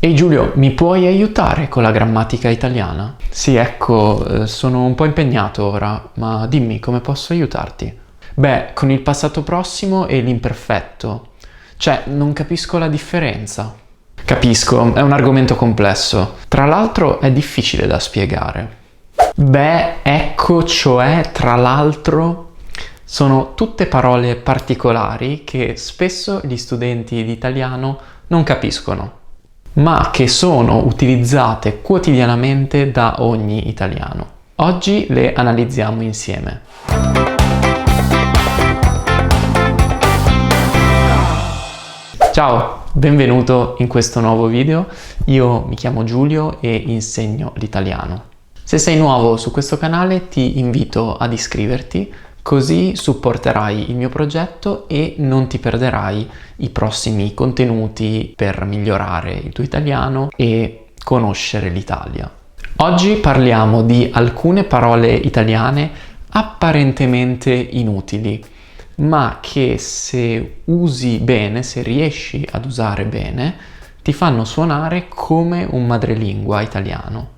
Ehi Giulio, mi puoi aiutare con la grammatica italiana? Sì, ecco, sono un po' impegnato ora, ma dimmi come posso aiutarti? Beh, con il passato prossimo e l'imperfetto. Cioè, non capisco la differenza. Capisco, è un argomento complesso. Tra l'altro è difficile da spiegare. Beh, ecco, cioè, tra l'altro, sono tutte parole particolari che spesso gli studenti di italiano non capiscono, ma che sono utilizzate quotidianamente da ogni italiano. Oggi le analizziamo insieme. Ciao, benvenuto in questo nuovo video. Io mi chiamo Giulio e insegno l'italiano. Se sei nuovo su questo canale ti invito ad iscriverti, così supporterai il mio progetto e non ti perderai i prossimi contenuti per migliorare il tuo italiano e conoscere l'Italia. Oggi parliamo di alcune parole italiane apparentemente inutili, ma che se usi bene, se riesci ad usare bene, ti fanno suonare come un madrelingua italiano.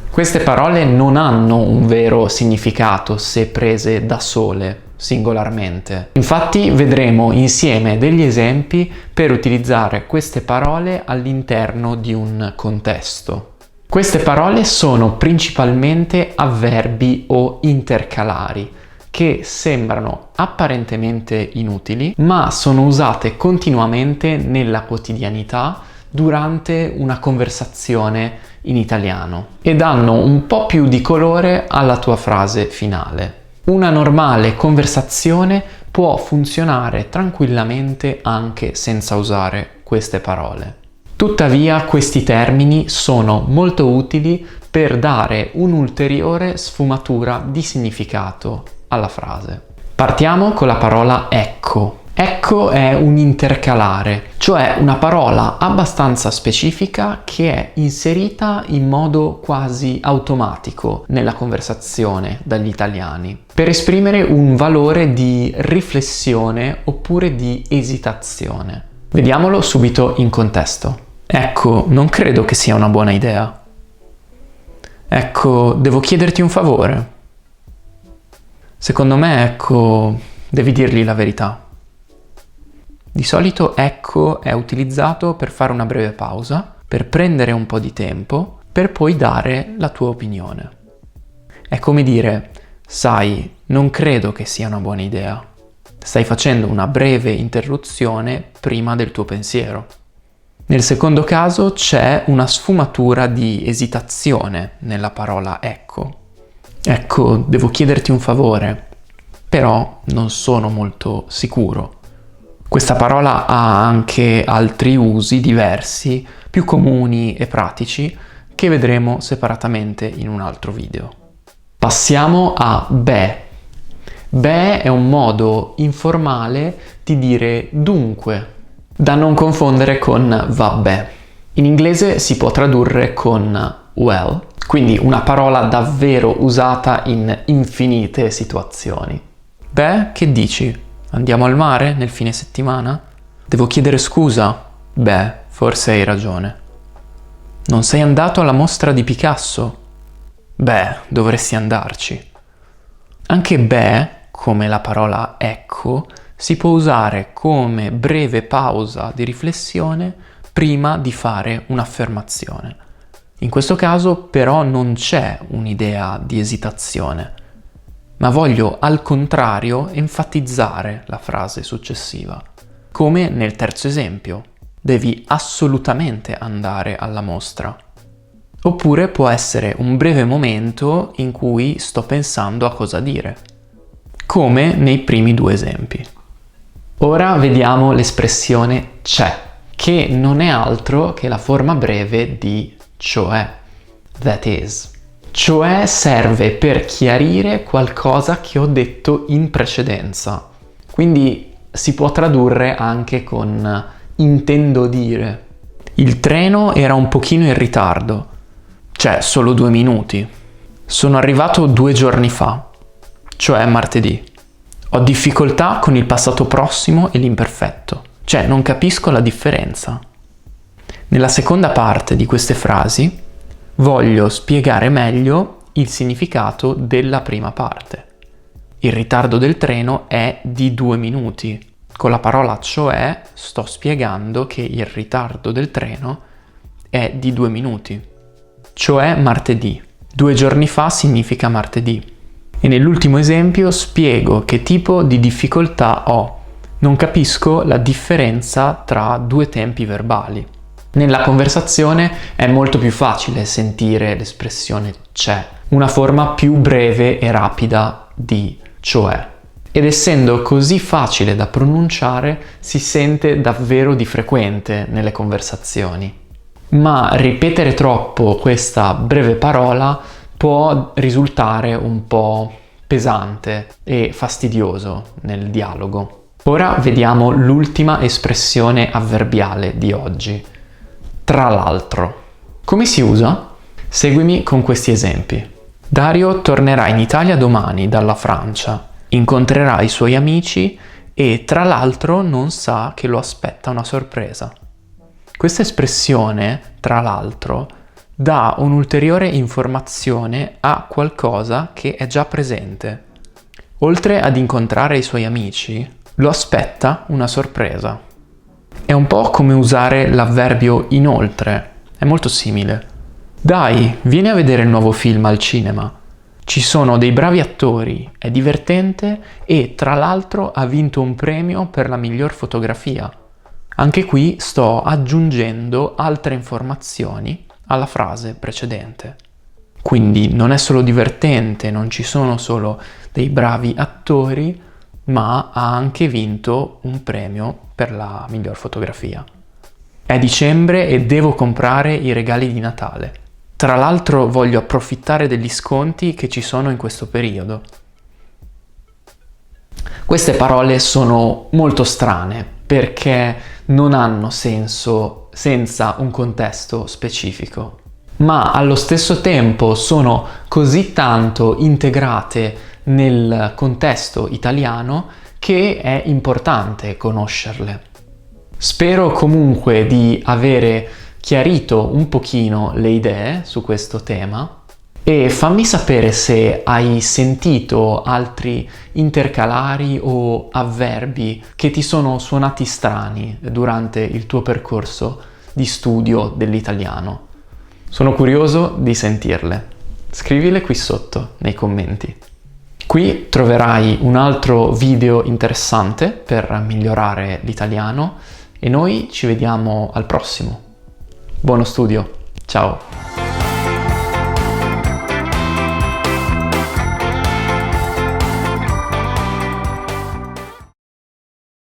Queste parole non hanno un vero significato se prese da sole, singolarmente. Infatti vedremo insieme degli esempi per utilizzare queste parole all'interno di un contesto. Queste parole sono principalmente avverbi o intercalari, che sembrano apparentemente inutili, ma sono usate continuamente nella quotidianità durante una conversazione in italiano e danno un po' più di colore alla tua frase finale. Una normale conversazione può funzionare tranquillamente anche senza usare queste parole. Tuttavia, questi termini sono molto utili per dare un'ulteriore sfumatura di significato alla frase. Partiamo con la parola ecco. Ecco è un intercalare, cioè una parola abbastanza specifica che è inserita in modo quasi automatico nella conversazione dagli italiani, per esprimere un valore di riflessione oppure di esitazione. Vediamolo subito in contesto. Ecco, non credo che sia una buona idea. Ecco, devo chiederti un favore. Secondo me, ecco, devi dirgli la verità. Di solito ecco è utilizzato per fare una breve pausa, per prendere un po' di tempo, per poi dare la tua opinione. È come dire, sai, non credo che sia una buona idea. Stai facendo una breve interruzione prima del tuo pensiero. Nel secondo caso c'è una sfumatura di esitazione nella parola ecco. Ecco, devo chiederti un favore, però non sono molto sicuro. Questa parola ha anche altri usi diversi, più comuni e pratici, che vedremo separatamente in un altro video. Passiamo a beh. Beh è un modo informale di dire dunque, da non confondere con vabbè. In inglese si può tradurre con well, quindi una parola davvero usata in infinite situazioni. Beh, che dici? Andiamo al mare nel fine settimana? Devo chiedere scusa? Beh, forse hai ragione. Non sei andato alla mostra di Picasso? Beh, dovresti andarci. Anche beh, come la parola ecco, si può usare come breve pausa di riflessione prima di fare un'affermazione. In questo caso però non c'è un'idea di esitazione, ma voglio al contrario enfatizzare la frase successiva. Come nel terzo esempio, devi assolutamente andare alla mostra. Oppure può essere un breve momento in cui sto pensando a cosa dire, come nei primi due esempi. Ora vediamo l'espressione c'è, che non è altro che la forma breve di cioè, that is. Cioè serve per chiarire qualcosa che ho detto in precedenza. Quindi si può tradurre anche con intendo dire. Il treno era un pochino in ritardo, cioè solo 2 minuti. Sono arrivato 2 giorni fa, cioè martedì. Ho difficoltà con il passato prossimo e l'imperfetto, cioè non capisco la differenza. Nella seconda parte di queste frasi voglio spiegare meglio il significato della prima parte. Il ritardo del treno è di 2 minuti. Con la parola cioè sto spiegando che il ritardo del treno è di 2 minuti. Cioè martedì. 2 giorni fa significa martedì. E nell'ultimo esempio spiego che tipo di difficoltà ho. Non capisco la differenza tra 2 tempi verbali. Nella conversazione è molto più facile sentire l'espressione c'è, una forma più breve e rapida di cioè. Ed essendo così facile da pronunciare, si sente davvero di frequente nelle conversazioni. Ma ripetere troppo questa breve parola può risultare un po' pesante e fastidioso nel dialogo. Ora vediamo l'ultima espressione avverbiale di oggi. Tra l'altro. Come si usa? Seguimi con questi esempi. Dario tornerà in Italia domani dalla Francia, incontrerà i suoi amici e tra l'altro non sa che lo aspetta una sorpresa. Questa espressione, tra l'altro, dà un'ulteriore informazione a qualcosa che è già presente. Oltre ad incontrare i suoi amici, lo aspetta una sorpresa. È un po' come usare l'avverbio inoltre, è molto simile. Dai, vieni a vedere il nuovo film al cinema. Ci sono dei bravi attori, è divertente e tra l'altro ha vinto un premio per la miglior fotografia. Anche qui sto aggiungendo altre informazioni alla frase precedente. Quindi non è solo divertente, non ci sono solo dei bravi attori, ma ha anche vinto un premio per la miglior fotografia. È dicembre e devo comprare i regali di Natale. Tra l'altro voglio approfittare degli sconti che ci sono in questo periodo. Queste parole sono molto strane perché non hanno senso senza un contesto specifico, ma allo stesso tempo sono così tanto integrate nel contesto italiano che è importante conoscerle. Spero comunque di avere chiarito un pochino le idee su questo tema e fammi sapere se hai sentito altri intercalari o avverbi che ti sono suonati strani durante il tuo percorso di studio dell'italiano. Sono curioso di sentirle. Scrivile qui sotto nei commenti. Qui troverai un altro video interessante per migliorare l'italiano e noi ci vediamo al prossimo. Buono studio, ciao!